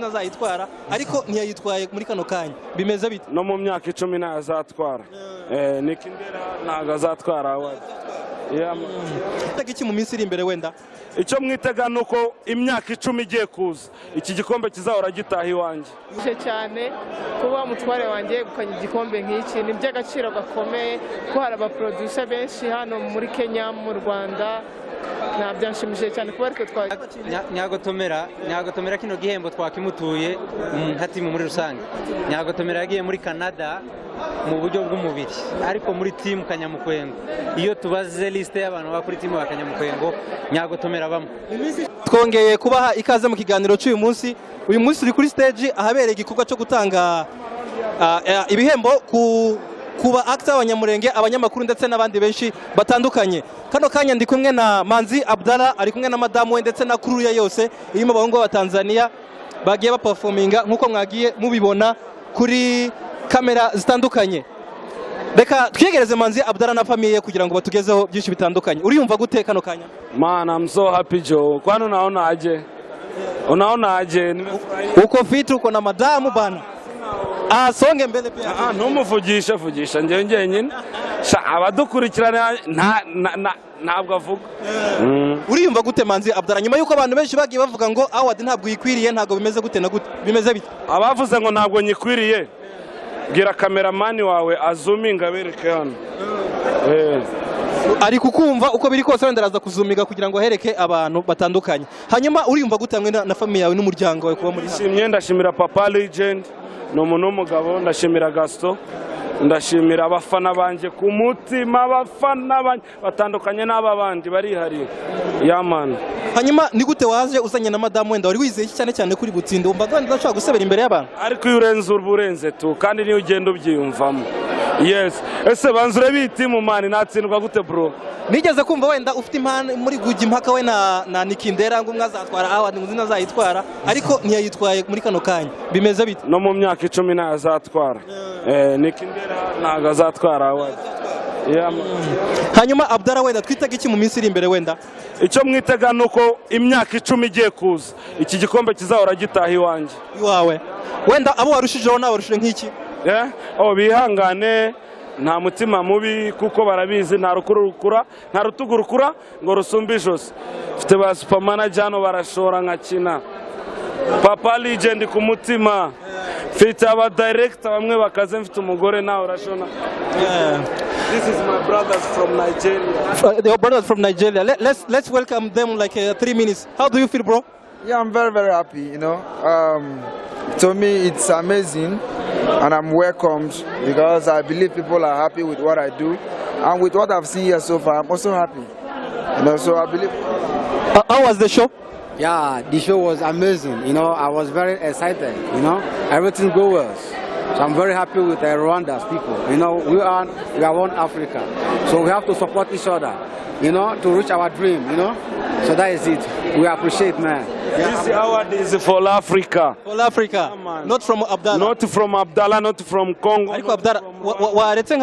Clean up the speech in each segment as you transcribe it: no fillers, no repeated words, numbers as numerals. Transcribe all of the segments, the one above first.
azayitwara ariko ntiyayitwaye muri kano kanya bimeze bite no mu myaka 10 nazatwara nikindera ntago azatwara iki mu minsi iri imbere wenda icyo mwitega nuko imyaka 10 igiye kuza iki gikombe kizahora gitaha iwanjye cyane kuba mutware wanjye gukanya igikombe nk'iki ni by'agaciro gakomeye ko hari abaproducer benshi hano muri Kenya mu Rwanda nabyanshimishije cyane kuba ariko nyagotomera kino gihembo twakimutuye nka timu muri rusange. Nyagotomera yagiye muri Canada mu buryo bw'umubiri ariko muri timu Kanyamukwengo. Iyo tubaze liste y'abantu bakuri timu ya Kanyamukwengo Nyagotomera bamo. Twongeye kubaha ikaze mu kiganiro cy'uyu munsi. Uyu munsi uri kuri stage ahabereye igikorwa cyo gutanga ibihembo ku Kuba actor abanyamurenge abanyamakuru ndetse n'abandi benshi batandukanye. Kano kanya ndi kumwe na Manzi Abdara ari kumwe na madamu we ndetse na crew ya yose irimo abahungu ba Tanzania bagiye baperforminga nkuko mwagiye mubibona kuri kamera zitandukanye. Reka twiyegereze Manzi Abdara na famille ye kugira ngo batugezeho byinshi bitandukanye. Uriyumva gute kano kanya? Man, I'm so happy Joe. Kwani unaona aje? Unaona aje? Uko fit uko na madamu bana. Songe mbele pia. Ntumuvugisha njye nyine. Abadukurikirana ntabwo avuga. Uriyumva gute Manzi Abdara nyuma yuko abantu benshi bagiye bavuga ngo award ntabwo yikwiriye ntabwo bimeze gute na gute bimeze bite? Abavuze ngo ntabwo nyikwiriye. Gira cameraman wawe azuminga bereke hano. Ari kukumva uko biri kose wenda araza kuzumiga kugira ngo hereke abantu batandukanye. Hanyuma uriyumva gute hamwe na famille yawe n'umuryango wawe kuba muri hano? Ndashimira Papa Legend. No muntu w'umugabo ndashimira Gaston ndashimira abafana banje ku mutima abafana batandukanye n'ababandi barihariye yamana. Hanyuma ni gute waje uzanye na madamu wenda wari wizeye cyane cyane kuri Butsinde umva gwanda ndashaka gusebera imbere y'abantu ariko urenze uburenze tu kandi niyo ugenda ubyiyumvamo. Yes ese banzure biti mu mani natsindwa gute bro? Nigeze kumva wenda ufite impano muri gugi impaka we na Nikindera ngo mwazatwara award ngo zinazayitwara ariko ntiyayitwaye muri kano kanya bimeze bite no mu myaka 10 nazatwara Nikindera ntago azatwara award. Hanyuma Abdara wenda twitega iki mu minsi iri imbere wenda icyo mwitega nuko imyaka 10 igiye kuza iki gikombe kizahora gitaha iwanjye iwawe wenda abo warushijeho nawe warushije nk'iki bihangane nta mutima mubi kuko barabizi nta rutugu rukura ngo rusumbe ijosi. Mfite ba supermanager hano barashora nkakina Papa Legend ku mutima. Mfite aba director bamwe bakaze mfite umugore nawe urashona. This is my brothers from Nigeria. Your brothers from Nigeria. Let's welcome them like 3 minutes. How do you feel, bro? Yeah, I'm very, very happy, you know. To me, it's amazing and I'm welcomed because I believe people are happy with what I do. And with what I've seen here so far, I'm also happy. You know, so I believe... How was the show? Yeah, the show was amazing. You know, I was very excited. You know, everything goes well. So I'm very happy with Rwanda's people. You know, we are one Africa. So we have to support each other, you know, to reach our dream, you know. So that is it. We appreciate, man. This award is for Africa. For Africa. Not from Abdara. Not from Abdara, not from Congo. Ariko Abdara, waretse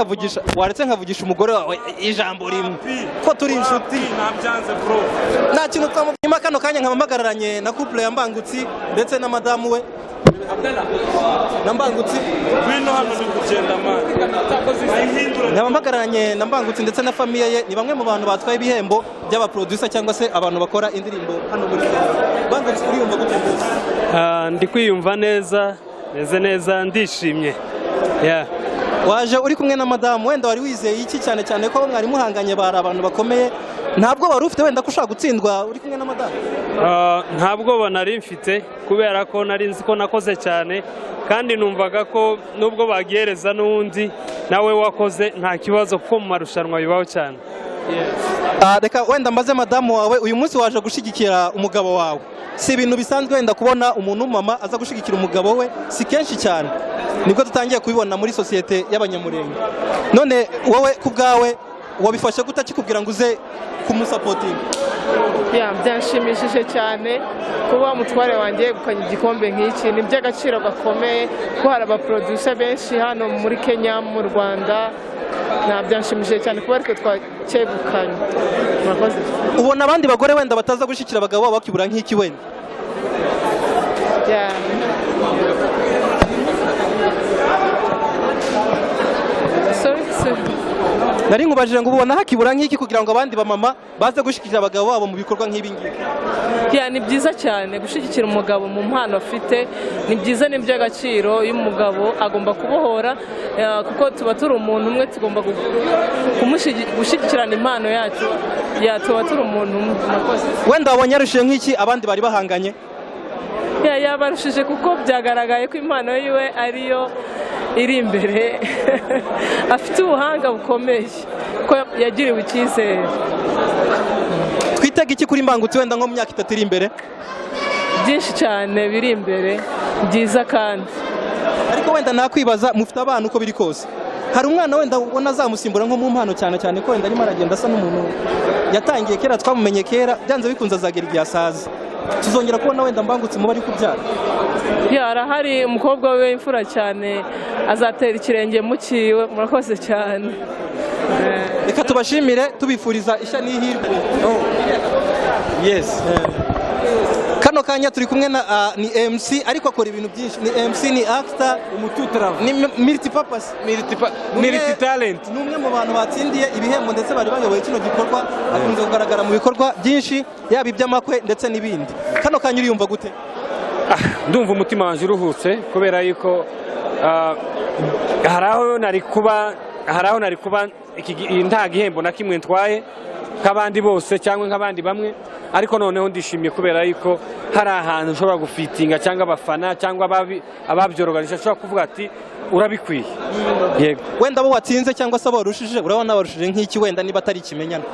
nkavugisha umugore wawe ijambo rimwe. Ko turi inshuti. Nabyanze bro. Nta kintu twamubwima kano kanya nkamagararanye na couple ya Mbangutsi ndetse na madamu we. Abdara. Na Mbangutsi. Bino hano ni kugenda man. Nabamagararanye na Mbangutsi ndetse na famille ye ni bamwe mu bantu batwaye ibihembo by'aba producer cyangwa se abantu bakora indirimbo hano muri Kenya. Mbangutsi uriyumva gute mbese? Ndi kwiyumva neza ndishimye. Yeah. Waje uri kumwe na madamu wenda wari wizeye iki cyane cyane ko mwari muhanganye bara abantu bakomeye ntabwo wari ufite wenda ko ushaka gutsindwa uri kumwe na madamu? Ntabwo banari mfite kubera ko nari nzi ko nakoze cyane kandi numvaga ko nubwo bagereza n'undi nawe wakoze nta kibazo ko mu marushanwa bibaho cyane. Reka wenda mbaze madamu wawe uyu munsi waje gushigikira umugabo wawe si ibintu bisanzwe wenda kubona umuntu mama aza gushigikira umugabo we si kenshi cyane nibwo tutangiye kubibona muri societe y'abanyamurenge none wowe kubgawe wabifashe gutakikubwira ngo uze kumusapotinga? Byanshimishije cyane kuba mutware wanjye gukanya igikombe nk'iki ni by'agaciro gakomeye ko hari abaproducer benshi hano muri Kenya mu Rwanda nabyanshimishije cyane kuba ariko twakegukanye. Ubona abandi bagore wenda bataza gushikira abagabo bakibura nk'iki wenda? nari nkubajije ngo ubona hakibura nk'iki kugira ngo abandi bamama baze gushikira abagabo babo mu bikorwa nk'ibi ngibi. Ni byiza cyane gushigikira umugabo mu mpano afite, ni byiza n'iby'agaciro iyo umugabo agomba kubohora kuko tuba turi umuntu umwe, tugomba gushyigikirana impano yacu, tuba turi umuntu umwe. Wenda wabonye arushije nk'iki abandi bari bahanganye? Yabarushije kuko byagaragaye ko impano yiwe ariyo iri imbere afite ubuhanga bukomeye ko yagiriwe icyizere. Twitega iki kuri Mbangutse wenda nko mu myaka 3 iri imbere? Byinshi cyane biri imbere byiza kandi. Ariko wenda nakwibaza mufite abana uko biri kose, hari umwana wenda ubona azamusimbura nko mu mpano cyane cyane ko wenda arimo aragenda asa n'umuntu yatangiye kera, twamumenye kera, byanze bikunze azagera igihe asaza, tuzongera kubona wenda Mbangutse muba ari kubyara? Arahari umukobwa we imfura cyane, azatera ikirenge mu kiwe. Murakoze cyane. Reka tubashimire tubifuriza ishya n'ihirwe. Yes. Kano kanya turi kumwe na ni MC ariko akora ibintu byinshi. Ni MC, ni actor, ni multipurpose, multi talent. Ni umwe mu bantu batsindiye ibihembo ndetse bari bayoboye kino gikorwa, akunze kugaragara mu bikorwa byinshi yaba iby'amakwe ndetse n'ibindi. Kano kanya uriyumva gute? Ndumva umutima wanje uruhutse kubera yuko haraho nari kuba nta gihembo na kimwe ntwaye nk'abandi bose cyangwa nk'abandi bamwe, ariko noneho ndishimiye kubera yuko hari ahantu ushobora gufitinga cyangwa abafana cyangwa ababyoroganije ashobora kuvuga ati urabikwiye. Yego. Wenda bo watsinze cyangwa se abarushije, urabona barushije nk'iki wenda niba atari ikimenyana?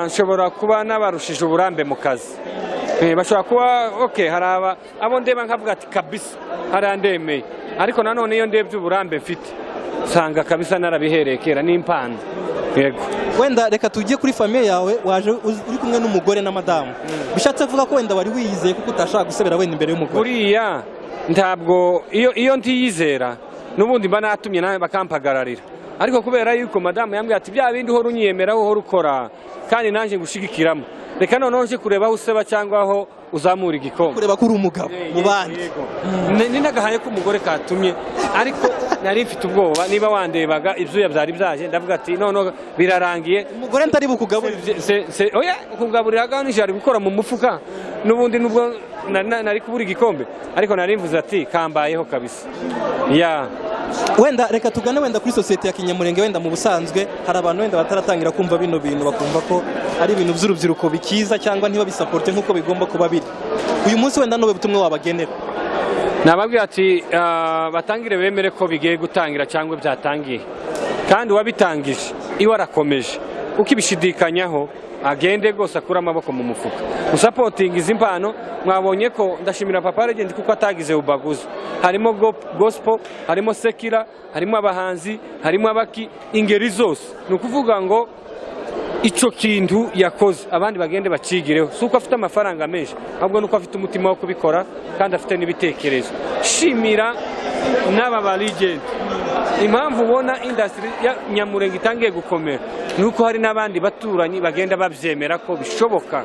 Nshobora kuba nabarushije uburambe mu kazi. Bashobora kuba okay, haraba abo ndeba nkavuga ati kabisa harandemeye, ariko nanone iyo ndebye uburambe mfite sanga kabisa narabihereye kera n'impano. Yego. Wenda reka tujye kuri famille yawe, waje uri kumwe n'umugore na madamu, bishatse avuga ko wenda wari wiyizeye kuko utashaka gusebera wenda imbere y'umugore? Buriya ntabwo iyo ntiyizera n'ubundi mba natumye nawe bakampagararira, ariko kubera yuko madamu yambwiye ati bya bindi uhora unyiyemeraho uhora ukora kandi nanjye ngushigikiramo, reka noneho nje kureba aho useba cyangwa aho uzamura igikombe, kureba ko uri umugabo mu bandi. Ni nagahaye ko umugore katumye, ariko nari mfite ubwoba niba wandebaga ibyuya byari byaje, ndavuga ati none birarangiye umugore ntari bukugaburira. Oya, kugaburira ganije ari gukora mu mufuka n'ubundi nubwo nari kubura igikombe, ariko nari mvuze ati kambayeho kabisa. Wenda reka tugane wenda kuri societe ya Kanyamurenge. Wenda mu busanzwe hari abantu wenda bataratangira kumva bino bintu, bakumva ko ari ibintu by'urubyiruko bikiza cyangwa ntiba bisaporte nk'uko bigomba kuba biri. Uyu munsi wenda nobe butumwe wabagenera? Nababwira ati batangire bemere ko bigiye gutangira cyangwa byatangiye, kandi wabitangije iwe arakomeje, ukibishidikanyaho agende gose akura amaboko mu mufuka. Usapotinga izi mpano, mwabonye ko ndashimira Papa Legend kuko atagize ubaguzi. Harimo gospel, harimo sekira, harimo abahanzi, harimo abaki, ingeri zose. Nukuvuga ngo ico kintu yakoze abandi bagende bacigireho, suko afite amafaranga menshi, ahubwo nuko afite umutima wo kubikora kandi afite n'ibitekerezo. Shimira n'aba ba Legend. Impamvu ubona industry ya Nyamurenge itangiye gukomera nuko hari n'abandi baturanyi bagenda babyemera ko bishoboka.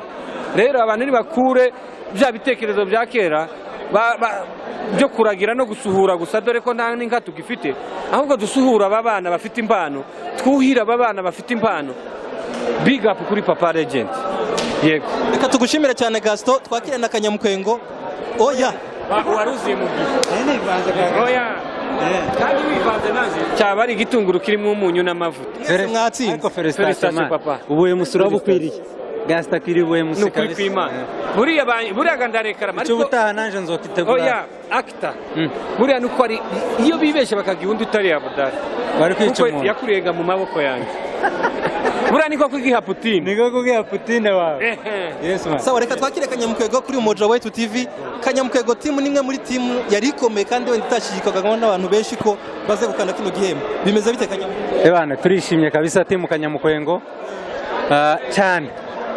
Rero abantu nibakure bya bitekerezo bya kera byo kuragira no gusuhura gusa, dore ko nta n'inka tugifite, ahubwo dusuhura abana bafite impano, twuhira abana bafite impano. Big up kuri Papa Legend. Yego. Reka tugushimire cyane Gaston, twakire na Kanyamukwengo. Oya waruziye mu gihe. Oya. Kandi wivanze naje cyaba ari igitunguru kirimo umunyu n'amavuta. Mwatsinze. Ariko felicitation papa, ubuye musura bukwiriye. Gaston kiribuye musika kabisa. Buriya gandarekara ariko ubutaha nanje nzokitegura. Oya actor. Buriya nuko ari iyo bibeshe bakagihundi utari Abdara. Bari kwica umuntu. Yakurega mu maboko yanjye. Buriya niko kugiha Putin. Niko kugiha Putin wawe. Yes man. Sawa, reka twakire Kanyamukwengo kuri MINEMBWE TV. Kanyamukwengo team nimwe muri team yari ikomeye kandi wenda itashikikaga n'abantu benshi ko baze gukana kino gihembo. Bimeze bite Kanyamukwengo? Bana turishimye kabisa team Kanyamukwengo. Cyane.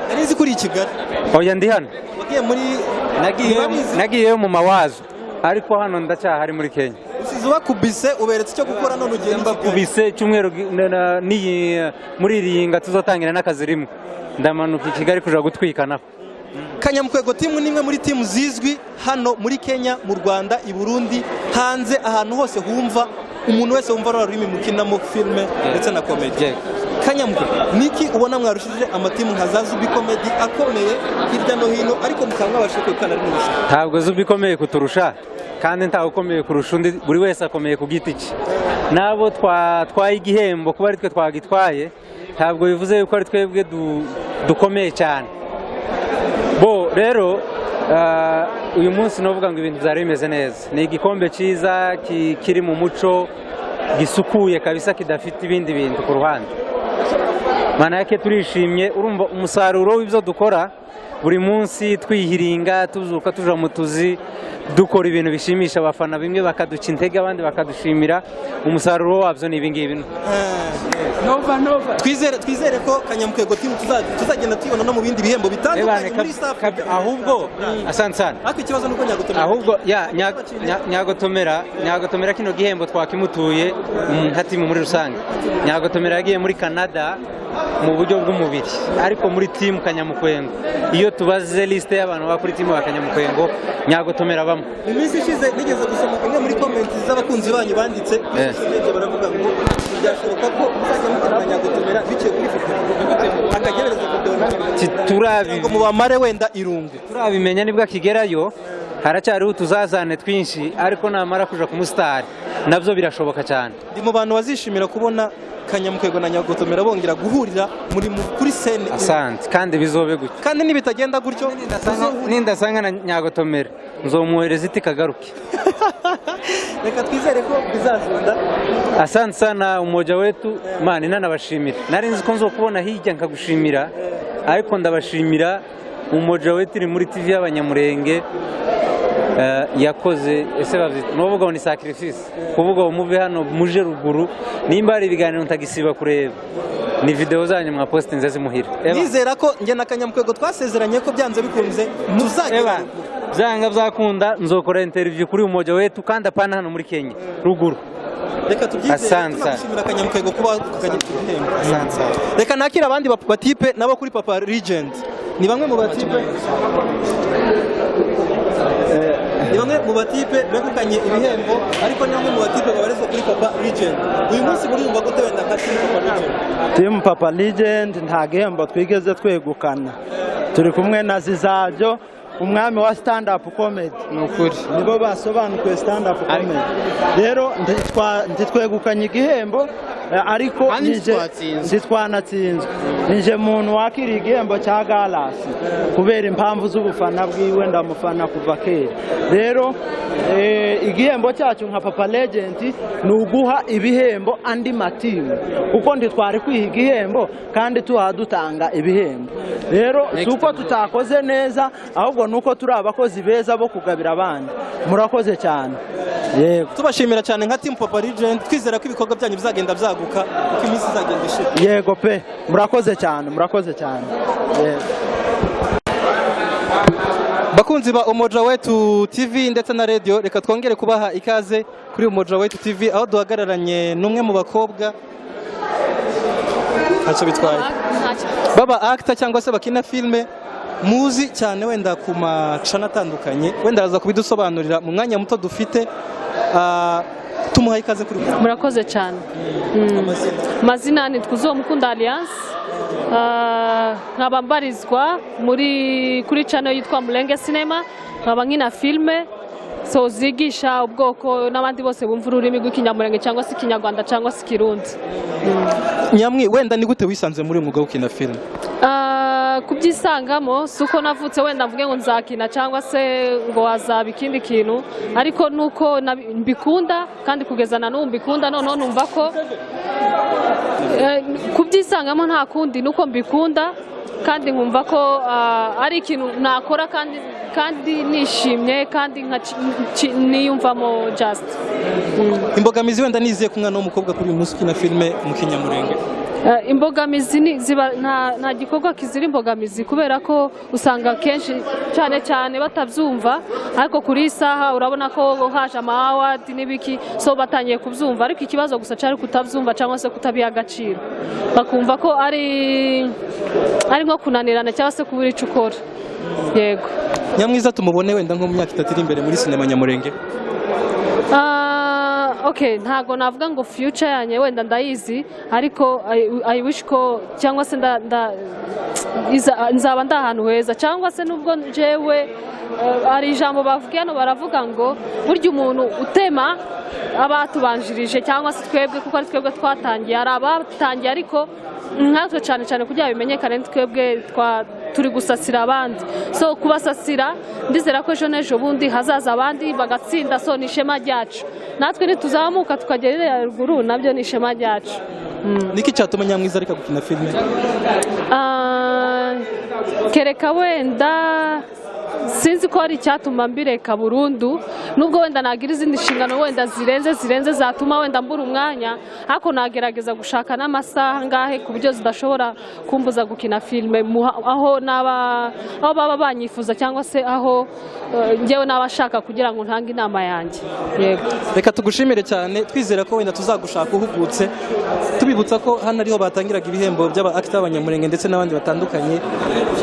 Narizi kuri Kigali. Oya ndi hano. Wagiye muri nagiye mu mawazo, ariko hano ndacyahari muri Kenya. Usize wakubise uberetse cyo gukora none ugenda mbakubise cyumweru niyi muri iriinga tuzotangira n'akazi rimwe ndamanuka Kigali kuja gutwikana. Kanyamukwengo team nimwe muri team zizwi hano muri Kenya, mu Rwanda, i Burundi, hanze ahantu hose humva umuntu wese wumva rurimi mukinamo filme ndetse na comedy. Kanyamukwengo niki ubona mwarushije amatimu nka za Zubi comedy akomeye hirya no hino ariko mukangabashe kwekana ari n'ubusha? Ntabwo Zubi komeye kuturusha kandi ntawe ukomeye kurusha undi, buri wese akomeye ku giti cye. Nabo twaye igihembo kuba ari twe twagitwaye, ntabwo bivuze yuko ari twebwe dukomeye cyane. Bo rero uyu munsi novuga ngo ibintu byari bimeze neza. Ni igikombe cyiza kiri mu muco, gisukuye kabisa, kidafite ibindi bintu ku ruhande. Mana yake turishimye, urumva umusaruro w'ibyo dukora buri munsi, twihiringa tuzuka tuja mu tuzi, dukora ibintu bishimisha abafana, bimwe bakaduca intege abandi bakadushimira. Umusaruro wabyo ni ibingibi. Twizere ko Kanyamukwengo team tuzagenda tuyibona no mu bindi bihembo bitandukanye muri staff. Ahubwo asante sana. Ariko ikibazo nuko nyagotomera. Ahubwo nyagotomera kino gihembo twakimutuye nka team muri rusange. Nyagotomera yagiye muri Canada mu buryo bw'umubiri, ariko muri team Kanyamukwengo iyo tubaze liste y'abantu bakuri team wa Kanyamukwengo nyagotomera bamwe. Iminsi ishize nigeze gusoma imwe muri comments z'abakunzi banyu banditse baravuga ngo byashoboka ko muzajya mukina nyagotomera biciye kuri foto akagereza kudona ngo mubamare wenda irungu. Turabimenya nibwo akigerayo, haracyariho utuzazane twinshi, ariko namara kuja ku mustar nabyo birashoboka cyane. Ndi mu bantu bazishimira kubona Kanyamukwengo na nyagotomera bongera guhurira muri kuri scene. Asante, kandi bizobe gutyo. Kandi nibitagenda gutyo nindasanga na nyagotomera nzomuhereza iti kagaruke. Reka twizere ko bizazunda. Asante sana umoja wetu, mani nanabashimira. Nari nzi ko nzokubona hirya nkagushimira, ariko ndabashimira umoja wetu iri muri TV y'abanyamurenge. Yakoze ese bavyita novuga ngo ni sacrifice, kuvuga umuve hano muje ruguru, nimba ari ibiganiro ntagisiba kureba, ni video zanyu mwa post nzeze muhira. Nizera ko nge na Kanyamukwengo twasezeranye ko byanze bikunze tuzagera byanga byakunda, nzokora interview kuri umoja wetu kandi apana hano muri Kenya ruguru. Reka tubyizere, tunashimira Kanyamukwengo kuba tukagenda igihembo. Asante. Reka nakira abandi batipe nabo kuri Papa Legend. Ni bamwe mu batipe begukanye ibihembo, ariko ni bamwe mu batipe babareze kuri Papa Legend. Uyu munsi muri yumva gute wenda nka Papa Legend? Team Papa Legend nta gihembo twigeze twegukana. Turi kumwe na Zizabyo, umwami wa stand up comedy. Nukuri nibo basobanuye stand up comedy. Rero nditwegukanye igihembo, ariko nije twanatsinzwe. Nije muntu wakiriye igihembo cya Galas kubera impamvu z'ubufana bwiwe, ndamufana kuva kera. Rero igihembo cyacu nka Papa Legend ni uguha ibihembo andi matimu, kuko nditwari kwiha igihembo kandi dutanga ibihembo. Rero suko tutakoze neza, ahubwo nuko turi abakozi beza bo kugabira abandi. Murakoze cyane. Yego, tubashimira cyane nka team Papa Legend, twizera ko ibikorwa byanyu bizagenda byaguka uko iminsi izagenda ishira. Yego pe, murakoze cyane. Yego. Bakunzi ba Umoja Wetu TV ndetse na radio, reka twongere kubaha ikaze kuri Umoja Wetu TV, aho duhagararanye n'umwe mu bakobwa ntacyo bitwaye baba actor cyangwa se bakina filme muzi cyane wenda ku macana atandukanye, wenda araza kubidusobanurira mu mwanya muto dufite. Tumuhaye ikaze kuri murakoze cyane. Mazina ni Twuzomukunda Alliance, nkaba mbarizwa kuri channel yitwa Mulenge Cinema, nkaba nkina filme zigisha ubwoko n'abandi bose bumva ururimi rw'ikinyamurenge cyangwa se ikinyarwanda cyangwa se ikirundi. Nyamwi, wenda ni gute wisanze muri umwuga wo gukina filme? Kubyisangamo suko navutse wenda mvuge ngo nzakina cyangwa se ngo hazaba ikindi kintu, ariko nuko mbikunda kandi kugezana n'ubu mbikunda, none numva ko kubyisangamo nta kundi nuko mbikunda, kandi nkumva ko ari ikintu nakora kandi nishimye kandi niyumvamo just. Imbogamizi wenda niziye ku mwana w'umukobwa kuri uyu munsi ukina filme mu kinyamurenge? Imbogamizi nta gikorwa kizira imbogamizi, kubera ko usanga kenshi cyane batabyumva, ariko kuri isaha urabona ko haje ama-award n'ibiki, so batangiye kubyumva, ariko ikibazo gusa cyari kutabyumva cyangwa se kutabiha agaciro, bakumva ko ari nko kunanirana cyangwa se kubura icyo ukora. Yego. Nyamwiza tumubone wenda nko mu myaka 3 iri imbere muri sinema nyamurenge? okay, ntago navuga ngo future yanjye wenda ndayizi, ariko I wish ko cyangwa se nzaba ndahantu heza, cyangwa se nubwo jewe ari ijambo bavuga hano baravuga ngo burya umuntu utema abatubanjirije cyangwa se twebwe, kuko ari twebwe twatangiye, ari abatangiye ariko nkatwe cyane cyane kugira bimenyekane twebwe turi gusasira abandi, so kubasasira ndizera ko ejo n'ejo bundi hazaza abandi bagatsinda, so ni ishema ryacu, natwe nituzamuka tukagerera ruguru nabyo ni ishema ryacu. Niki cyatuma Nyamwiza ariko gukina filime? Kereka wenda sinzi ko ari icyatuma mbireka burundu, nubwo wenda nagira izindi nshingano wenda zirenze zatuma wenda mbura umwanya, ariko nagerageza gushaka n'amasaha ngahe ku buryo zidashobora kumbuza gukina filime aho baba banyifuza, cyangwa se aho njyewe n'abashaka kugira ngo ntange inama yanjye. Yego, reka tugushimire cyane, twizera ko wenda tuzagushaka uhugutse, tubibutsa ko hano ariho batangiraga ibihembo by'aba actor b'abanyamurenge ndetse n'abandi batandukanye.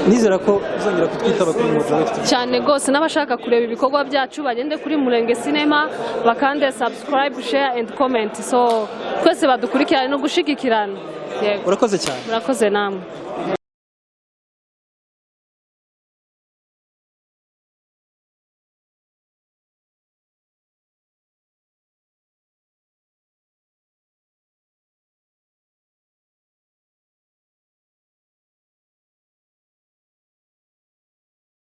Nizera ko uzongera kutwitaba kuri Murenge cyane gose, n'abashaka kureba ibikorwa byacu bagende kuri Murenge Cinema bakande subscribe, share and comment, so twese badukurikirane no gushigikirana. Yego, urakoze cyane. Murakoze namwe.